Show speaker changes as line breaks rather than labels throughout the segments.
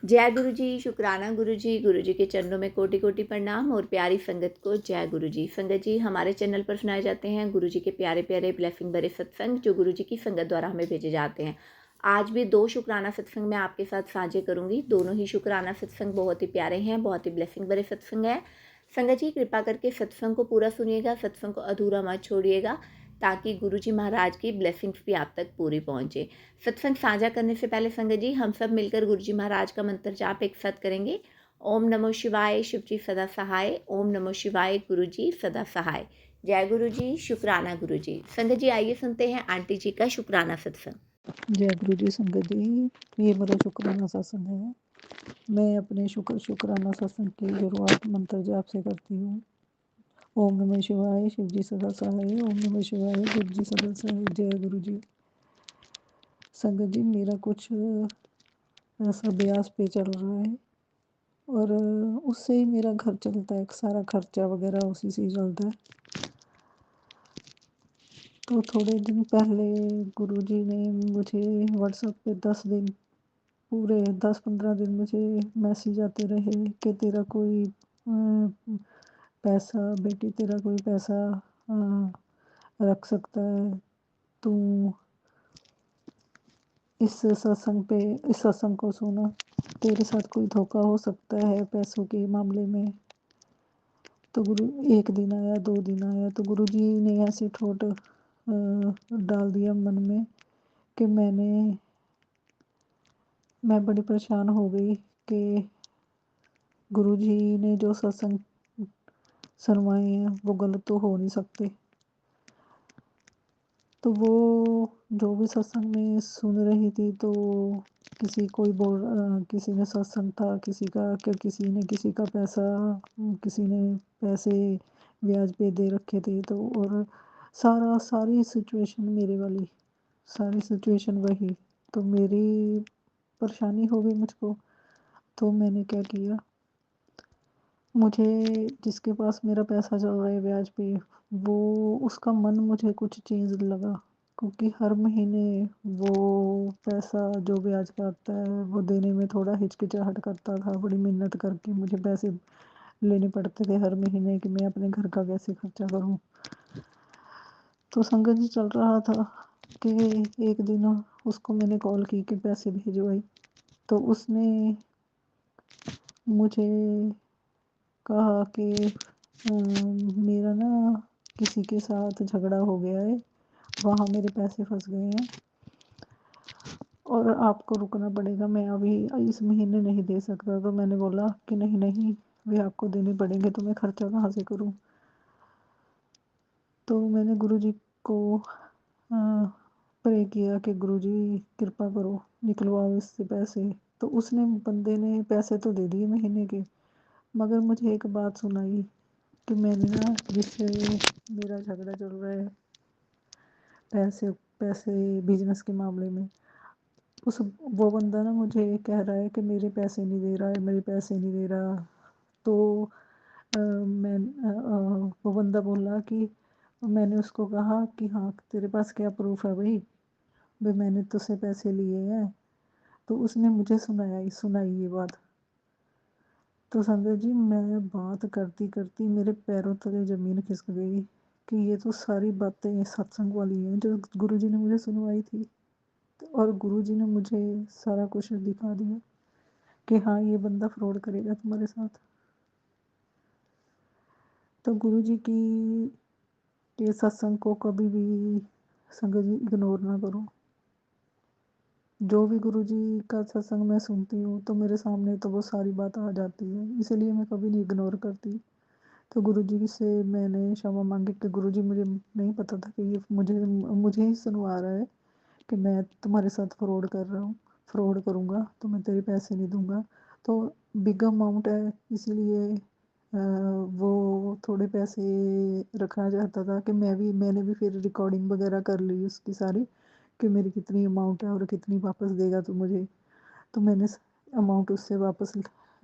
जय गुरु जी, शुक्राना गुरु जी के चरणों में कोटि कोटि प्रणाम और प्यारी संगत को जय गुरु जी। संगत जी, हमारे चैनल पर सुनाए जाते हैं गुरु जी के प्यारे प्यारे ब्लेसिंग भरे सत्संग जो गुरु जी की संगत द्वारा हमें भेजे जाते हैं। आज भी 2 शुक्राना सत्संग मैं आपके साथ साझे करूंगी। दोनों ही शुक्राना सत्संग बहुत ही प्यारे हैं, बहुत ही ब्लेसिंग भरे सत्संग है। संगत जी, कृपा करके सत्संग को पूरा सुनिएगा, सत्संग को अधूरा मत छोड़िएगा, ताकि गुरु जी महाराज की ब्लेसिंग्स भी आप तक पूरी पहुंचे। सत्संग साझा करने से पहले संगत जी, हम सब मिलकर गुरु जी महाराज का मंत्र जाप एक साथ करेंगे। ओम नमो शिवाय, शिव जी सदा सहाय। ओम नमो शिवाय, गुरु जी सदा सहाय। जय गुरु जी, शुक्राना गुरु जी। संगत जी, आइए सुनते हैं आंटी जी का शुक्राना सत्संग।
जय गुरु जी संगत जी। ये मेरा शुक्राना सत्संग है। मैं अपने शुक्राना सत्संग की शुरुआत मंत्र जाप से करती हूँ। ओम नमः शिवाय, शिव जी सदा सहाय। ओम नमः शिवाय, शिव जी सदा सहाय। जय गुरु जी। संगत जी, मेरा कुछ ऐसा ब्याज पे चल रहा है और उससे ही मेरा घर चलता है। सारा खर्चा वगैरह उसी से ही चलता है। तो थोड़े दिन पहले गुरु जी ने मुझे व्हाट्सएप पे 10 दिन पूरे 10-15 दिन मुझे मैसेज आते रहे कि तेरा कोई पैसा, बेटी तेरा कोई पैसा रख सकता है, तू इस सत्संग को सुना, तेरे साथ कोई धोखा हो सकता है पैसों के मामले में। तो गुरु एक दिन आया, 2 दिन आया, तो गुरु जी ने ऐसे ठोट डाल दिया मन में कि मैं बड़ी परेशान हो गई कि गुरु जी ने जो सत्संग सुनवाए हैं वो गलत तो हो नहीं सकते। तो वो जो भी सत्संग में सुन रही थी, तो किसी ने सत्संग था, किसी ने किसी का पैसा, किसी ने पैसे ब्याज पे दे रखे थे। तो और सारी सिचुएशन मेरे वाली, सारी सिचुएशन वही। तो मेरी परेशानी हो गई मुझको। तो मैंने क्या किया, मुझे जिसके पास मेरा पैसा चल रहा है ब्याज पे, वो उसका मन मुझे कुछ चेंज लगा, क्योंकि हर महीने वो पैसा जो ब्याज का आता है वो देने में थोड़ा हिचकिचाहट करता था। बड़ी मेहनत करके मुझे पैसे लेने पड़ते थे हर महीने कि मैं अपने घर का कैसे खर्चा करूं। तो संगत जी, चल रहा था कि एक दिन उसको मैंने कॉल की कि पैसे भेजवाई। तो उसने मुझे कहा कि मेरा ना किसी के साथ झगड़ा हो गया है, वहाँ मेरे पैसे फंस गए हैं और आपको रुकना पड़ेगा, मैं अभी इस महीने नहीं दे सकता। तो मैंने बोला कि नहीं नहीं, वे आपको देने पड़ेंगे, तो मैं खर्चा कहाँ से करूँ। तो मैंने गुरुजी को प्रे किया कि गुरुजी कृपा करो, निकलवाओ इससे पैसे। तो उसने, बंदे ने पैसे तो दे दिए महीने के, मगर मुझे एक बात सुनाई कि मैंने ना, जिससे मेरा झगड़ा चल रहा है पैसे पैसे बिजनेस के मामले में, वो बंदा ना मुझे कह रहा है कि मेरे पैसे नहीं दे रहा है, मेरे पैसे नहीं दे रहा। तो वो बंदा बोला कि, मैंने उसको कहा कि हाँ, तेरे पास क्या प्रूफ है भाई, मैंने तुझसे पैसे लिए हैं। तो उसने मुझे सुनाई ये बात। तो संजय जी, मैं बात करती करती मेरे पैरों तले ज़मीन खिसक गई कि ये तो सारी बातें सत्संग वाली हैं जो गुरुजी ने मुझे सुनवाई थी। और गुरुजी ने मुझे सारा कुछ दिखा दिया कि हाँ, ये बंदा फ्रॉड करेगा तुम्हारे साथ। तो गुरुजी की ये सत्संग को कभी भी संगत जी इग्नोर ना करो। जो भी गुरुजी का सत्संग मैं सुनती हूँ तो मेरे सामने तो वो सारी बात आ जाती है, इसीलिए मैं कभी नहीं इग्नोर करती। तो गुरुजी से मैंने क्षमा मांगी कि गुरुजी, मुझे नहीं पता था कि ये मुझे ही सुनवा रहा है कि मैं तुम्हारे साथ फ्रॉड कर रहा हूँ, फ्रॉड करूँगा तो मैं तेरे पैसे नहीं दूँगा। तो बिग अमाउंट है, इसीलिए वो थोड़े पैसे रखना चाहता था कि मैंने भी फिर रिकॉर्डिंग वगैरह कर ली उसकी सारी, कि मेरी कितनी अमाउंट है और कितनी वापस देगा तो मुझे। तो मैंने अमाउंट उससे वापस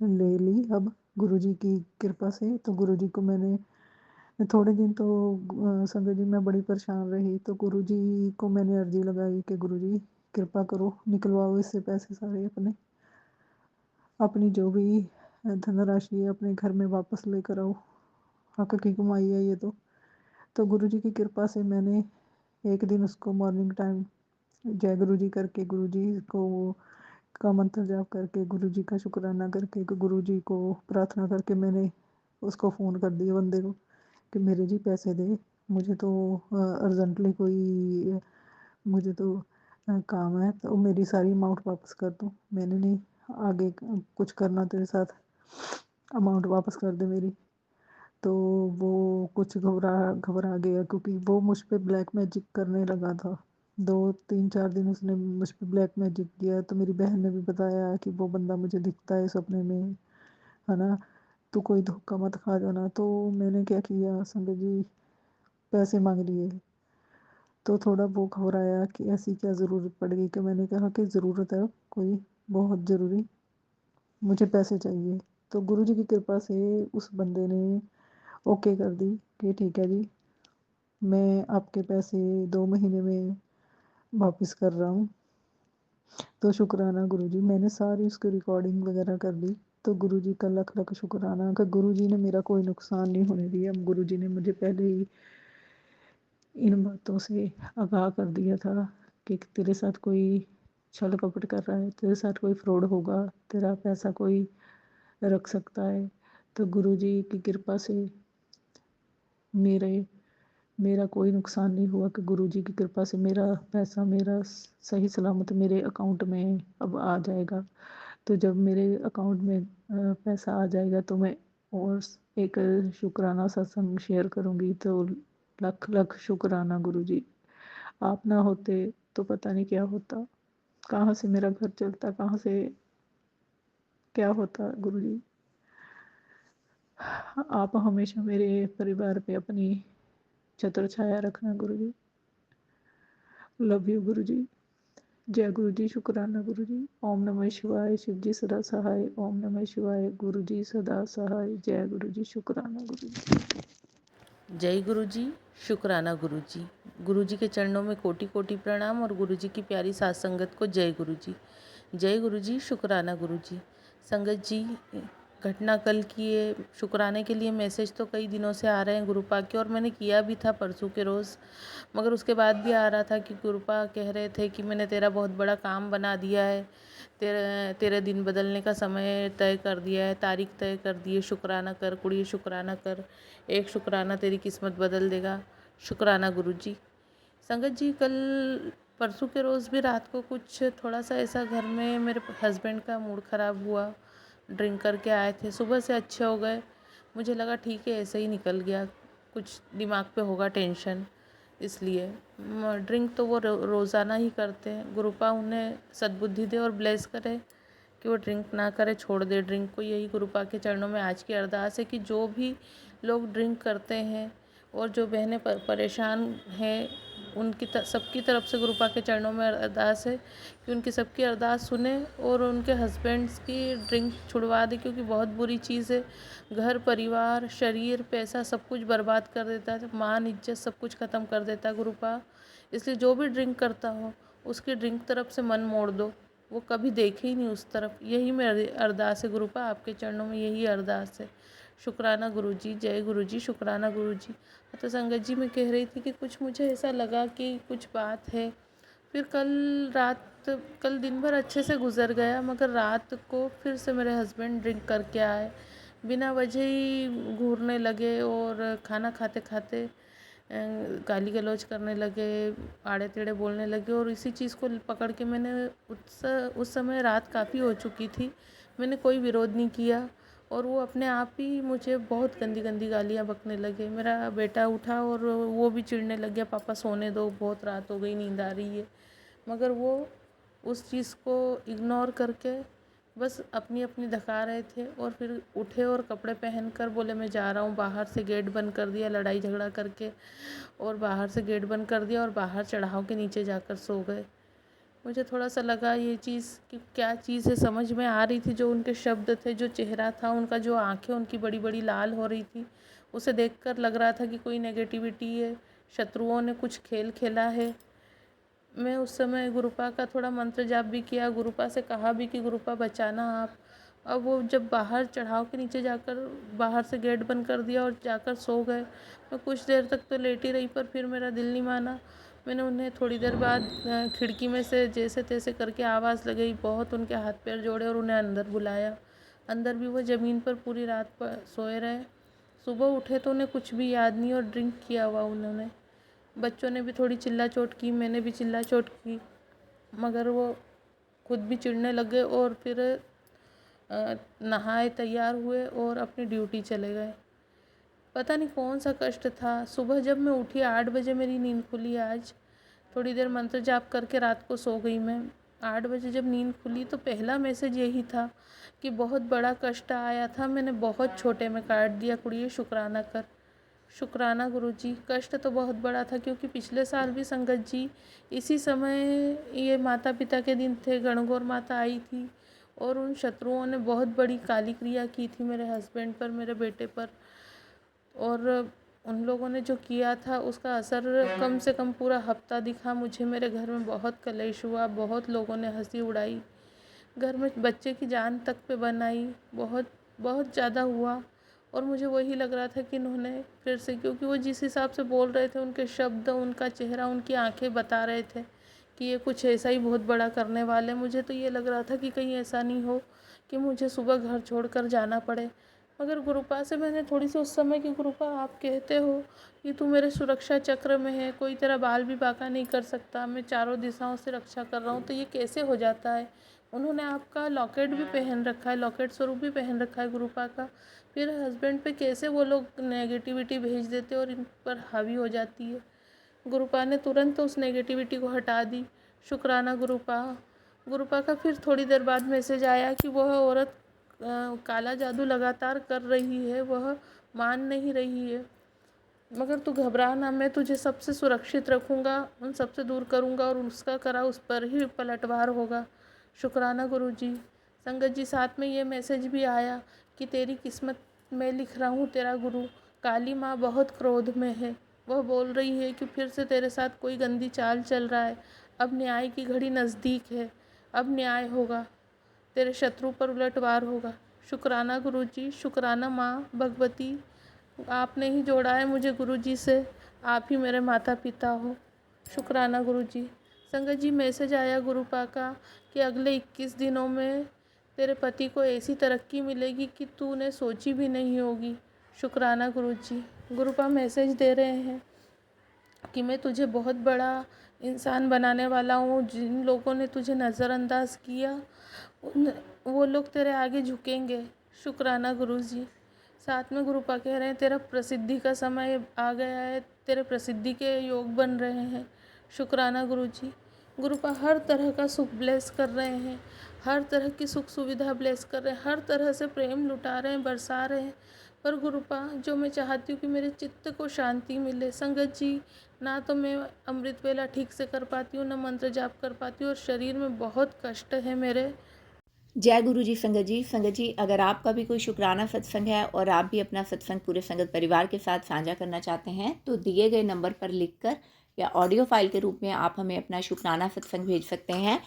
ले ली अब गुरुजी की कृपा से। तो गुरुजी को मैंने थोड़े दिन तो संगत जी मैं बड़ी परेशान रही। तो गुरुजी को मैंने अर्जी लगाई कि गुरुजी कृपा करो, निकलवाओ इससे पैसे सारे अपने। अपनी जो भी धनराशि है अपने घर में वापस लेकर आओ, हक की कमाई है ये तो गुरुजी की कृपा से मैंने एक दिन उसको मॉर्निंग टाइम जय गुरुजी करके गुरुजी को का मंत्र जाप करके गुरुजी का शुक्राना करके गुरुजी को प्रार्थना करके मैंने उसको फ़ोन कर दिया बंदे को कि मेरे जी पैसे दे, मुझे तो अर्जेंटली कोई मुझे तो काम है, तो मेरी सारी अमाउंट वापस कर दो। मैंने नहीं आगे कुछ करना तेरे साथ, अमाउंट वापस कर दे मेरी। तो वो कुछ घबरा घबरा गया क्योंकि वो मुझ पे ब्लैक मैजिक करने लगा था। 2 3 4 दिन उसने मुझ पे ब्लैक मैजिक किया, तो मेरी बहन ने भी बताया कि वो बंदा मुझे दिखता है सपने में, है ना, तू कोई धोखा मत खा जाना। तो मैंने क्या किया संगत जी, पैसे मांग लिए। तो थोड़ा वो घबराया कि ऐसी क्या ज़रूरत पड़ गई, कि मैंने कहा कि ज़रूरत है कोई बहुत ज़रूरी, मुझे पैसे चाहिए। तो गुरुजी की कृपा से उस बंदे ने ओके कर दी कि ठीक है जी, मैं आपके पैसे 2 महीने में वापस कर रहा हूँ। तो शुक्राना गुरुजी, मैंने सारी उसकी रिकॉर्डिंग वगैरह कर ली। तो गुरुजी का लख लख शुक्राना कि गुरुजी ने मेरा कोई नुकसान नहीं होने दिया। गुरुजी ने मुझे पहले ही इन बातों से आगाह कर दिया था कि तेरे साथ कोई छल कपट कर रहा है, तेरे साथ कोई फ्रॉड होगा, तेरा पैसा कोई रख सकता है। तो गुरुजी की कृपा से मेरे मेरा कोई नुकसान नहीं हुआ कि गुरुजी की कृपा से मेरा पैसा मेरा सही सलामत मेरे अकाउंट में अब आ जाएगा। तो जब मेरे अकाउंट में पैसा आ जाएगा तो मैं और एक शुक्राना सत्संग शेयर करूँगी। तो लख लख शुक्राना गुरुजी, आप ना होते तो पता नहीं क्या होता, कहाँ से मेरा घर चलता, कहाँ से क्या होता। गुरुजी, आप हमेशा मेरे परिवार पे अपनी छत्र छाया रखना गुरुजी। लव यू गुरुजी। जय गुरु जी, शुक्राना गुरु जी। ओम नमः शिवाय, शिव जी सदा सहाय। ओम नमः शिवाय, गुरु जी सदा सहाय। जय गुरु जी, शुक्राना गुरु जी।
जय गुरु जी, शुक्राना गुरु जी। गुरु जी के चरणों में कोटि कोटि प्रणाम और गुरु जी की प्यारी साथ संगत को जय गुरु जी। जय गुरु जी, शुक्राना गुरु जी। संगत जी, घटना कल की है, शुक्राने के लिए मैसेज तो कई दिनों से आ रहे हैं गुरुपा के, और मैंने किया भी था परसों के रोज़, मगर उसके बाद भी आ रहा था कि गुरुपा कह रहे थे कि मैंने तेरा बहुत बड़ा काम बना दिया है, तेरे तेरे दिन बदलने का समय तय कर दिया है, तारीख तय कर दी है, शुक्राना कर कुड़िए, शुक्राना कर, एक शुक्राना तेरी किस्मत बदल देगा। शुक्राना गुरु जी। संगत जी, कल परसों के रोज़ भी रात को कुछ थोड़ा सा ऐसा घर में मेरे हस्बैंड का मूड ख़राब हुआ, ड्रिंक करके आए थे, सुबह से अच्छे हो गए, मुझे लगा ठीक है ऐसे ही निकल गया, कुछ दिमाग पे होगा टेंशन, इसलिए ड्रिंक तो वो रोज़ाना ही करते हैं। गुरुपा उन्हें सद्बुद्धि दे और ब्लेस करे कि वो ड्रिंक ना करे, छोड़ दे ड्रिंक को। यही गुरुपा के चरणों में आज की अरदास है कि जो भी लोग ड्रिंक करते हैं और जो बहनें परेशान हैं, उनकी सबकी तरफ से गुरुपा के चरणों में अरदास है कि उनकी सबकी अरदास सुने और उनके हस्बैंड्स की ड्रिंक छुड़वा दे, क्योंकि बहुत बुरी चीज़ है। घर परिवार शरीर पैसा सब कुछ बर्बाद कर देता है, मान इज्जत सब कुछ ख़त्म कर देता है गुरुपा। इसलिए जो भी ड्रिंक करता हो उसकी ड्रिंक तरफ से मन मोड़ दो, वो कभी देखे ही नहीं उस तरफ। यही मेरी अरदास है गुरुपा, आपके चरणों में यही अरदास है। शुक्राना गुरुजी, जय गुरुजी, शुक्राना गुरुजी। तो संगत जी, मैं कह रही थी कि कुछ मुझे ऐसा लगा कि कुछ बात है। फिर कल दिन भर अच्छे से गुजर गया, मगर रात को फिर से मेरे हस्बैंड ड्रिंक करके आए, बिना वजह ही घूरने लगे और खाना खाते खाते गाली गलौज करने लगे, आड़े टेढ़े बोलने लगे। और इसी चीज़ को पकड़ के मैंने उस समय रात काफ़ी हो चुकी थी, मैंने कोई विरोध नहीं किया और वो अपने आप ही मुझे बहुत गंदी गंदी गालियाँ बकने लगे। मेरा बेटा उठा और वो भी चिढ़ने लग गया, पापा सोने दो, बहुत रात हो गई, नींद आ रही है। मगर वो उस चीज़ को इग्नोर करके बस अपनी अपनी धका रहे थे और फिर उठे और कपड़े पहनकर बोले मैं जा रहा हूँ। बाहर से गेट बंद कर दिया लड़ाई झगड़ा करके, और बाहर से गेट बंद कर दिया और बाहर चढ़ाव के नीचे जाकर सो गए। मुझे थोड़ा सा लगा ये चीज़ कि क्या चीज़ है, समझ में आ रही थी जो उनके शब्द थे, जो चेहरा था उनका, जो आंखें उनकी बड़ी बड़ी लाल हो रही थी, उसे देखकर लग रहा था कि कोई नेगेटिविटी है, शत्रुओं ने कुछ खेल खेला है। मैं उस समय गुरुपा का थोड़ा मंत्र जाप भी किया, गुरुपा से कहा भी कि गुरुपा बचाना आप, अब वो जब बाहर चढ़ाव के नीचे जाकर बाहर से गेट बंद कर दिया और जाकर सो गए। मैं कुछ देर तक तो लेटी रही, पर फिर मेरा दिल नहीं माना। मैंने उन्हें थोड़ी देर बाद खिड़की में से जैसे तैसे करके आवाज़ लगाई, बहुत उनके हाथ पैर जोड़े और उन्हें अंदर बुलाया। अंदर भी वो ज़मीन पर पूरी रात पर सोए रहे। सुबह उठे तो उन्हें कुछ भी याद नहीं और ड्रिंक किया हुआ उन्होंने। बच्चों ने भी थोड़ी चिल्ला चोट की, मैंने भी चिल्ला चोट की, मगर वो खुद भी चिढ़ने लगे और फिर नहाए, तैयार हुए और अपनी ड्यूटी चले गए। पता नहीं कौन सा कष्ट था। सुबह जब मैं उठी 8 बजे मेरी नींद खुली। आज थोड़ी देर मंत्र जाप करके रात को सो गई मैं। 8 बजे जब नींद खुली तो पहला मैसेज यही था कि बहुत बड़ा कष्ट आया था, मैंने बहुत छोटे में काट दिया, कुड़िए शुक्राना कर। शुक्राना गुरुजी। कष्ट तो बहुत बड़ा था, क्योंकि पिछले साल भी संगत जी इसी समय ये माता पिता के दिन थे, गणगौर माता आई थी और उन शत्रुओं ने बहुत बड़ी काली क्रिया की थी मेरे हस्बैंड पर, मेरे बेटे पर। और उन लोगों ने जो किया था उसका असर कम से कम पूरा हफ्ता दिखा मुझे। मेरे घर में बहुत कलेश हुआ, बहुत लोगों ने हंसी उड़ाई, घर में बच्चे की जान तक पे बनाई, बहुत बहुत ज़्यादा हुआ। और मुझे वही लग रहा था कि इन्होंने फिर से, क्योंकि वो जिस हिसाब से बोल रहे थे, उनके शब्द, उनका चेहरा, उनकी आंखें बता रहे थे कि ये कुछ ऐसा ही बहुत बड़ा करने वाले। मुझे तो ये लग रहा था कि कहीं ऐसा नहीं हो कि मुझे सुबह घर छोड़कर जाना पड़े। मगर गुरुपा से मैंने थोड़ी सी उस समय कि गुरुपा आप कहते हो कि तू मेरे सुरक्षा चक्र में है, कोई तेरा बाल भी बांका नहीं कर सकता, मैं चारों दिशाओं से रक्षा कर रहा हूँ, तो ये कैसे हो जाता है। उन्होंने आपका लॉकेट भी पहन रखा है, लॉकेट स्वरूप भी पहन रखा है गुरुपा का, फिर हस्बैंड पे कैसे वो लोग नेगेटिविटी भेज देते और इन पर हावी हो जाती है। गुरुपा ने तुरंत उस नेगेटिविटी को हटा दी। शुक्राना गुरुपा। गुरुपा का फिर थोड़ी देर बाद मैसेज आया कि वह औरत काला जादू लगातार कर रही है, वह मान नहीं रही है, मगर तू घबरा ना, मैं तुझे सबसे सुरक्षित रखूँगा, उन सबसे दूर करूँगा और उसका करा उस पर ही पलटवार होगा। शुक्राना गुरुजी। संगत जी, साथ में ये मैसेज भी आया कि तेरी किस्मत में लिख रहा हूँ तेरा गुरु। काली माँ बहुत क्रोध में है, वह बोल रही है कि फिर से तेरे साथ कोई गंदी चाल चल रहा है। अब न्याय की घड़ी नज़दीक है, अब न्याय होगा, तेरे शत्रु पर उलटवार होगा। शुक्राना गुरुजी, शुक्राना माँ भगवती, आपने ही जोड़ा है मुझे गुरुजी से, आप ही मेरे माता पिता हो। शुक्राना गुरुजी। संगत जी, मैसेज आया गुरुपा का कि अगले 21 दिनों में तेरे पति को ऐसी तरक्की मिलेगी कि तूने सोची भी नहीं होगी। शुक्राना गुरुजी। गुरुपा मैसेज दे रहे हैं कि मैं तुझे बहुत बड़ा इंसान बनाने वाला हूँ। जिन लोगों ने तुझे नज़रअंदाज किया वो लोग तेरे आगे झुकेंगे। शुक्राना गुरुजी। साथ में गुरुपा कह रहे हैं तेरा प्रसिद्धि का समय आ गया है, तेरे प्रसिद्धि के योग बन रहे हैं। शुक्राना गुरुजी। गुरुपा हर तरह का सुख ब्लेस कर रहे हैं, हर तरह की सुख सुविधा ब्लेस कर रहे हैं, हर तरह से प्रेम लुटा रहे हैं, बरसा रहे हैं। पर गुरुपा, जो मैं चाहती हूँ कि मेरे चित्त को शांति मिले। संगत जी, ना तो मैं अमृत वेला ठीक से कर पाती हूँ, ना मंत्र जाप कर पाती हूँ और शरीर में बहुत कष्ट है मेरे।
जय गुरु जी। संगत जी, अगर आपका भी कोई शुक्राना सत्संग है और आप भी अपना सत्संग पूरे संगत परिवार के साथ साझा करना चाहते हैं, तो दिए गए नंबर पर लिखकर या ऑडियो फाइल के रूप में आप हमें अपना शुक्राना सत्संग भेज सकते हैं।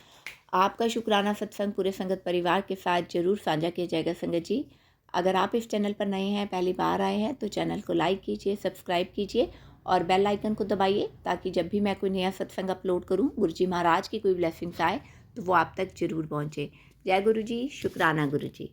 आपका शुक्राना सत्संग पूरे संगत परिवार के साथ ज़रूर साझा किया जाएगा। संगत जी, अगर आप इस चैनल पर नए हैं, पहली बार आए हैं, तो चैनल को लाइक कीजिए, सब्सक्राइब कीजिए और बेल आइकन को दबाइए, ताकि जब भी मैं कोई नया सत्संग अपलोड करूं, गुरु जी महाराज की कोई ब्लेसिंग्स आए तो वो आप तक ज़रूर पहुंचे। जय गुरु जी। शुक्राना गुरु जी।